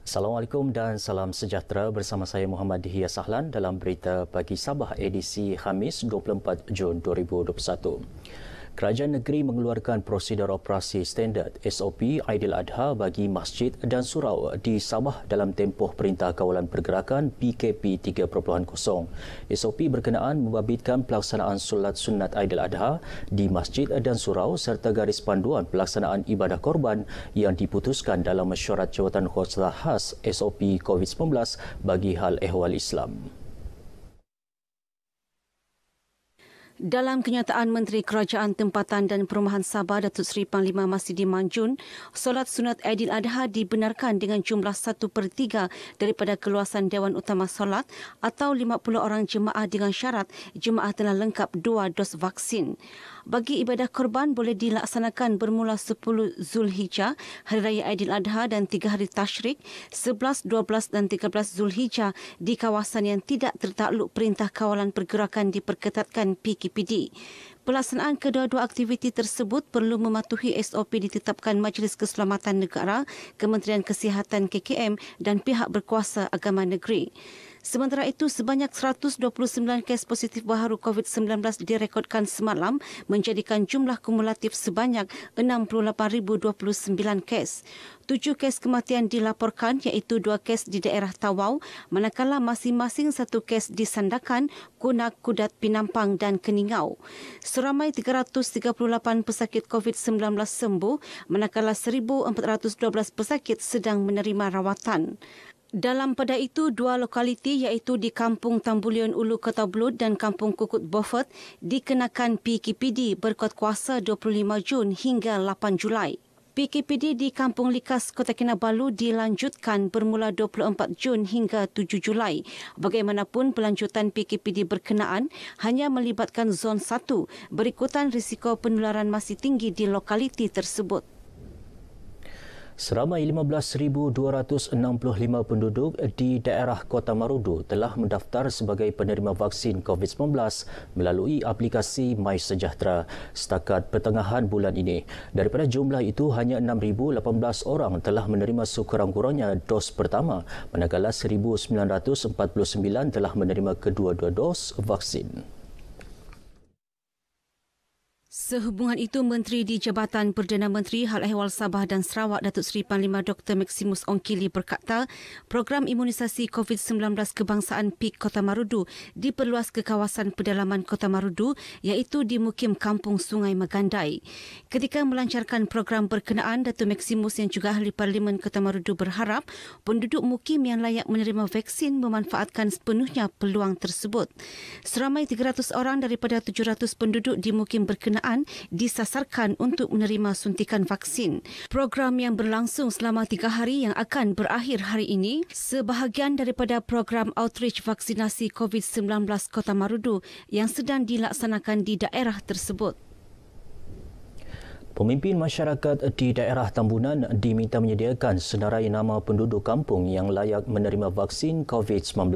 Assalamualaikum dan salam sejahtera, bersama saya Muhammad Dihya Sahlan dalam berita pagi Sabah edisi Khamis 24 Jun 2021. Kerajaan negeri mengeluarkan prosedur operasi standard SOP Aidiladha bagi masjid dan surau di Sabah dalam tempoh Perintah Kawalan Pergerakan PKP 3.0. SOP berkenaan membabitkan pelaksanaan solat sunat Aidiladha di masjid dan surau serta garis panduan pelaksanaan ibadah korban yang diputuskan dalam mesyuarat jawatan kuasa khas SOP COVID-19 bagi hal ehwal Islam. Dalam kenyataan Menteri Kerajaan Tempatan dan Perumahan Sabah Datuk Seri Panglima Masidi Manjun, solat sunat Aidiladha dibenarkan dengan jumlah 1/3 daripada keluasan Dewan Utama Solat atau 50 orang jemaah dengan syarat jemaah telah lengkap 2 dos vaksin. Bagi ibadah korban boleh dilaksanakan bermula 10 Zulhijjah, Hari Raya Aidiladha dan 3 hari Tashrik, 11, 12 dan 13 Zulhijjah di kawasan yang tidak tertakluk Perintah Kawalan Pergerakan diperketatkan PKPD. Pelaksanaan kedua-dua aktiviti tersebut perlu mematuhi SOP ditetapkan Majlis Keselamatan Negara, Kementerian Kesihatan KKM dan pihak berkuasa agama negeri. Sementara itu, sebanyak 129 kes positif baharu COVID-19 direkodkan semalam, menjadikan jumlah kumulatif sebanyak 68,029 kes. 7 kes kematian dilaporkan, iaitu 2 kes di daerah Tawau, manakala masing-masing 1 kes di Sandakan, Kunak, Kudat, Pinampang dan Keningau. Seramai 338 pesakit COVID-19 sembuh, manakala 1,412 pesakit sedang menerima rawatan. Dalam pada itu, 2 lokaliti iaitu di Kampung Tambulion Ulu Kota Belud dan Kampung Kukut Beaufort dikenakan PKPD berkuat kuasa 25 Jun hingga 8 Julai. PKPD di Kampung Likas Kota Kinabalu dilanjutkan bermula 24 Jun hingga 7 Julai. Bagaimanapun, pelanjutan PKPD berkenaan hanya melibatkan Zon 1 berikutan risiko penularan masih tinggi di lokaliti tersebut. Seramai 15,265 penduduk di daerah Kota Marudu telah mendaftar sebagai penerima vaksin COVID-19 melalui aplikasi MySejahtera setakat pertengahan bulan ini. Daripada jumlah itu, hanya 6,018 orang telah menerima sekurang-kurangnya dos pertama, manakala 1,949 telah menerima kedua-dua dos vaksin. Sehubungan itu, Menteri di Jabatan Perdana Menteri Hal Ehwal Sabah dan Sarawak Datuk Seri Panglima Dr. Maximus Ongkili berkata, program imunisasi COVID-19 kebangsaan PIK Kota Marudu diperluas ke kawasan pedalaman Kota Marudu iaitu di Mukim Kampung Sungai Magandai. Ketika melancarkan program berkenaan, Datuk Maximus yang juga Ahli Parlimen Kota Marudu berharap penduduk Mukim yang layak menerima vaksin memanfaatkan sepenuhnya peluang tersebut. Seramai 300 orang daripada 700 penduduk di Mukim berkenaan disasarkan untuk menerima suntikan vaksin. Program yang berlangsung selama 3 hari yang akan berakhir hari ini, sebahagian daripada program outreach vaksinasi COVID-19 Kota Marudu yang sedang dilaksanakan di daerah tersebut. Pemimpin masyarakat di daerah Tambunan diminta menyediakan senarai nama penduduk kampung yang layak menerima vaksin COVID-19.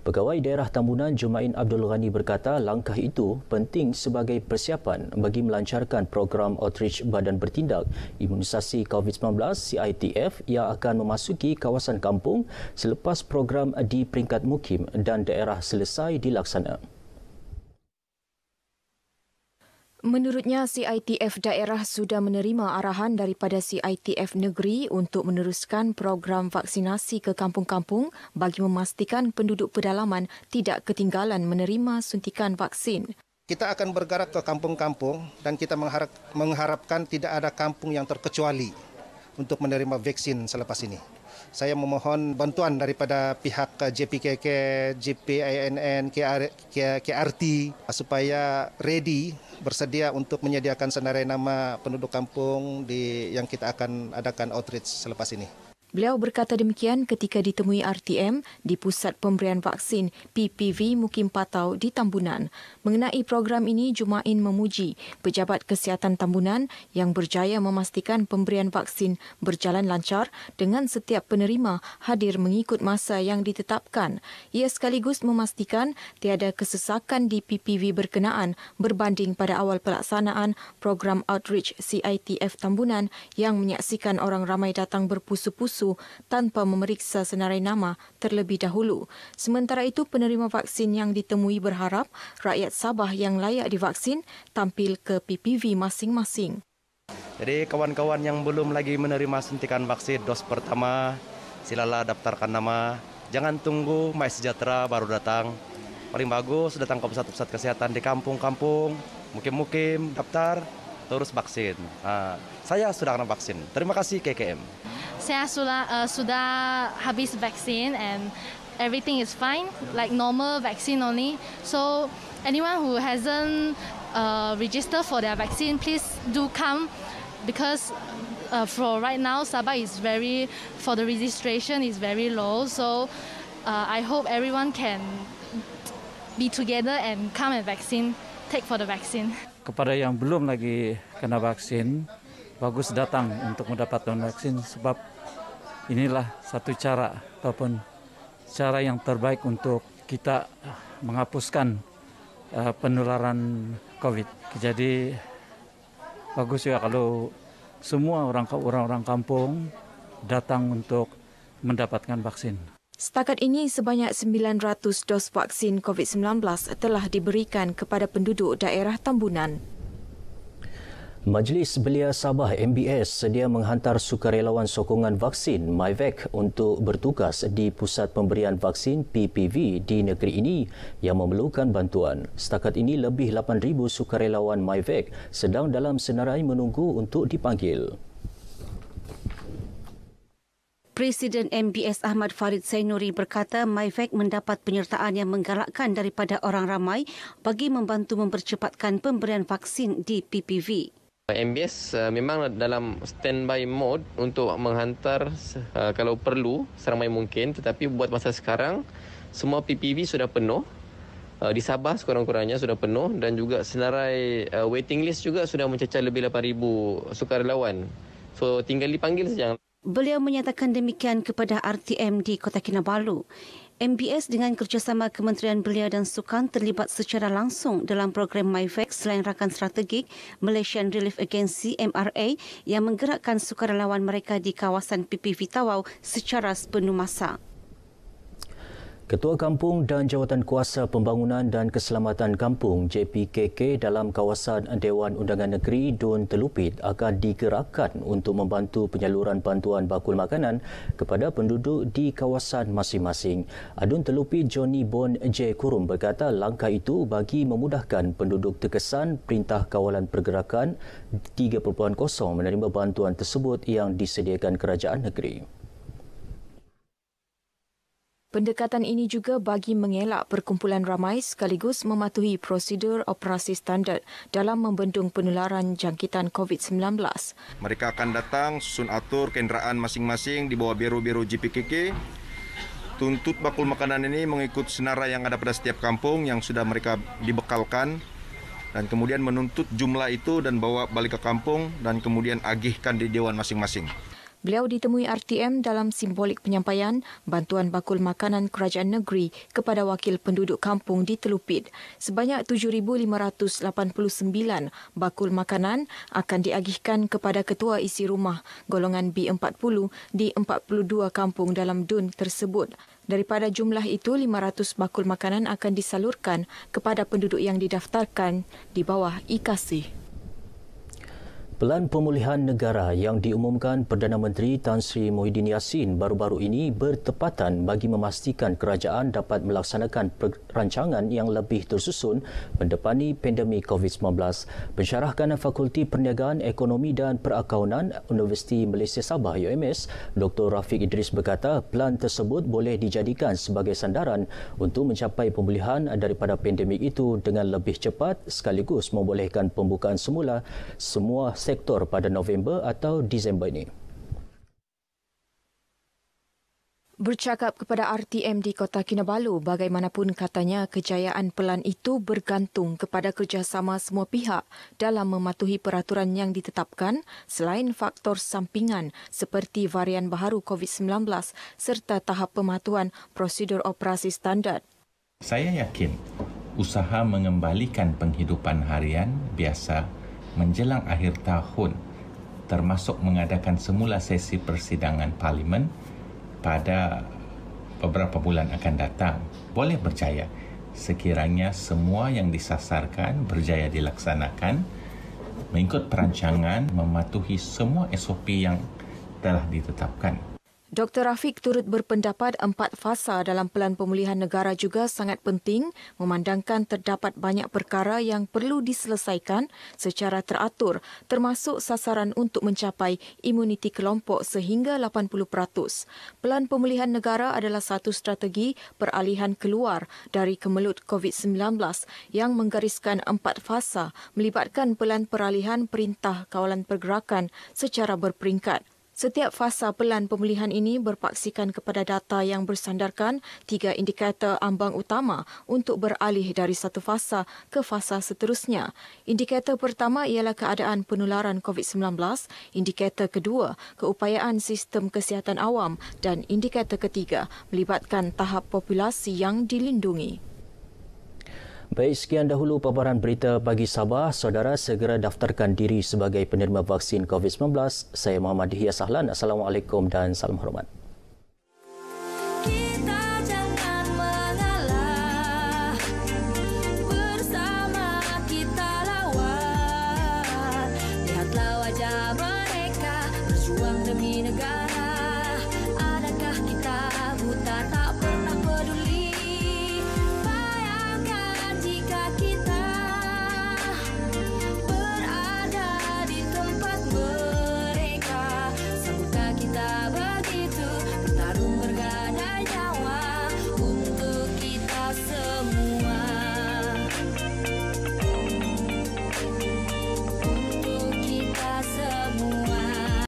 Pegawai daerah Tambunan Jumain Abdul Ghani berkata langkah itu penting sebagai persiapan bagi melancarkan program outreach Badan Bertindak Imunisasi COVID-19 CITF yang akan memasuki kawasan kampung selepas program di peringkat mukim dan daerah selesai dilaksana. Menurutnya, CITF daerah sudah menerima arahan daripada CITF negeri untuk meneruskan program vaksinasi ke kampung-kampung bagi memastikan penduduk pedalaman tidak ketinggalan menerima suntikan vaksin. Kita akan bergerak ke kampung-kampung dan kita mengharapkan tidak ada kampung yang terkecuali untuk menerima vaksin selepas ini. Saya memohon bantuan daripada pihak JPKK, JPINN, KRT supaya ready, bersedia untuk menyediakan senarai nama penduduk kampung yang kita akan adakan outreach selepas ini. Beliau berkata demikian ketika ditemui RTM di Pusat Pemberian Vaksin PPV Mukim Patau di Tambunan. Mengenai program ini, Jumain memuji Pejabat Kesihatan Tambunan yang berjaya memastikan pemberian vaksin berjalan lancar dengan setiap penerima hadir mengikut masa yang ditetapkan. Ia sekaligus memastikan tiada kesesakan di PPV berkenaan berbanding pada awal pelaksanaan program outreach CITF Tambunan yang menyaksikan orang ramai datang berpusu-pusu palsu tanpa memeriksa senarai nama terlebih dahulu. Sementara itu, penerima vaksin yang ditemui berharap rakyat Sabah yang layak divaksin tampil ke PPV masing-masing. Jadi kawan-kawan yang belum lagi menerima suntikan vaksin dos pertama, silalah daftarkan nama. Jangan tunggu MySejahtera baru datang. Paling bagus datang ke pusat-pusat kesehatan di kampung-kampung, mukim-mukim, daftar, terus vaksin. Saya sudah kena vaksin. Terima kasih KKM. Saya sudah habis vaksin and everything is fine, like normal vaccine only. So anyone who hasn't registered for their vaccine, please do come because for right now Sabah is for the registration is very low. So I hope everyone can be together and come and take for the vaccine. Kepada yang belum lagi kena vaksin, bagus datang untuk mendapatkan vaksin sebab inilah satu cara ataupun cara yang terbaik untuk kita menghapuskan penularan COVID. Jadi bagus juga kalau semua orang-orang kampung datang untuk mendapatkan vaksin. Setakat ini, sebanyak 900 dos vaksin COVID-19 telah diberikan kepada penduduk daerah Tambunan. Majlis Belia Sabah MBS sedia menghantar sukarelawan sokongan vaksin MyVac untuk bertugas di pusat pemberian vaksin PPV di negeri ini yang memerlukan bantuan. Setakat ini lebih 8,000 sukarelawan MyVac sedang dalam senarai menunggu untuk dipanggil. Presiden MBS Ahmad Farid Zainuri berkata MyVac mendapat penyertaan yang menggalakkan daripada orang ramai bagi membantu mempercepatkan pemberian vaksin di PPV. MBS memang dalam standby mode untuk menghantar kalau perlu seramai mungkin, tetapi buat masa sekarang semua PPV sudah penuh. Di Sabah sekurang-kurangnya sudah penuh dan juga senarai waiting list juga sudah mencecah lebih 8,000 sukarelawan. So tinggal dipanggil saja. Beliau menyatakan demikian kepada RTM di Kota Kinabalu. MBS dengan kerjasama Kementerian Belia dan Sukan terlibat secara langsung dalam program MyVac selain rakan strategik Malaysian Relief Agency MRA yang menggerakkan sukarelawan mereka di kawasan PPV Tawau secara sepenuh masa. Ketua Kampung dan Jawatan Kuasa Pembangunan dan Keselamatan Kampung JPKK dalam kawasan Dewan Undangan Negeri Dun Telupit akan digerakkan untuk membantu penyaluran bantuan bakul makanan kepada penduduk di kawasan masing-masing. Adun Telupit Johnny Bon J. Kurum berkata langkah itu bagi memudahkan penduduk terkesan Perintah Kawalan Pergerakan 3.0 menerima bantuan tersebut yang disediakan kerajaan negeri. Pendekatan ini juga bagi mengelak perkumpulan ramai sekaligus mematuhi prosedur operasi standard dalam membendung penularan jangkitan COVID-19. Mereka akan datang susun atur kenderaan masing-masing di bawah biro-biro JPKK. Tuntut bakul makanan ini mengikut senarai yang ada pada setiap kampung yang sudah mereka dibekalkan dan kemudian menuntut jumlah itu dan bawa balik ke kampung dan kemudian agihkan di dewan masing-masing. Beliau ditemui RTM dalam simbolik penyampaian bantuan bakul makanan kerajaan negeri kepada wakil penduduk kampung di Telupit. Sebanyak 7,589 bakul makanan akan diagihkan kepada ketua isi rumah golongan B40 di 42 kampung dalam DUN tersebut. Daripada jumlah itu, 500 bakul makanan akan disalurkan kepada penduduk yang didaftarkan di bawah IKASI. Pelan pemulihan negara yang diumumkan Perdana Menteri Tan Sri Muhyiddin Yassin baru-baru ini bertepatan bagi memastikan kerajaan dapat melaksanakan rancangan yang lebih tersusun mendepani pandemik COVID-19. Pensyarah Fakulti Perniagaan, Ekonomi dan Perakaunan Universiti Malaysia Sabah UMS, Dr. Rafiq Idris berkata pelan tersebut boleh dijadikan sebagai sandaran untuk mencapai pemulihan daripada pandemik itu dengan lebih cepat sekaligus membolehkan pembukaan semula semua sektor pada November atau Disember ini. Bercakap kepada RTM di Kota Kinabalu, bagaimanapun katanya kejayaan pelan itu bergantung kepada kerjasama semua pihak dalam mematuhi peraturan yang ditetapkan selain faktor sampingan seperti varian baharu COVID-19 serta tahap pematuhan prosedur operasi standard. Saya yakin usaha mengembalikan penghidupan harian biasa menjelang akhir tahun termasuk mengadakan semula sesi persidangan parlimen pada beberapa bulan akan datang boleh berjaya sekiranya semua yang disasarkan berjaya dilaksanakan mengikut perancangan mematuhi semua SOP yang telah ditetapkan. Dr. Rafiq turut berpendapat 4 fasa dalam Pelan Pemulihan Negara juga sangat penting memandangkan terdapat banyak perkara yang perlu diselesaikan secara teratur termasuk sasaran untuk mencapai imuniti kelompok sehingga 80%. Pelan Pemulihan Negara adalah satu strategi peralihan keluar dari kemelut COVID-19 yang menggariskan 4 fasa melibatkan pelan peralihan Perintah Kawalan Pergerakan secara berperingkat. Setiap fasa pelan pemulihan ini berpaksikan kepada data yang bersandarkan 3 indikator ambang utama untuk beralih dari satu fasa ke fasa seterusnya. Indikator pertama ialah keadaan penularan COVID-19, indikator kedua keupayaan sistem kesihatan awam dan indikator ketiga melibatkan tahap populasi yang dilindungi. Baik, sekian dahulu paparan berita pagi Sabah. Saudara segera daftarkan diri sebagai penerima vaksin COVID-19. Saya Muhammad Dihya Sahlan. Assalamualaikum dan salam hormat.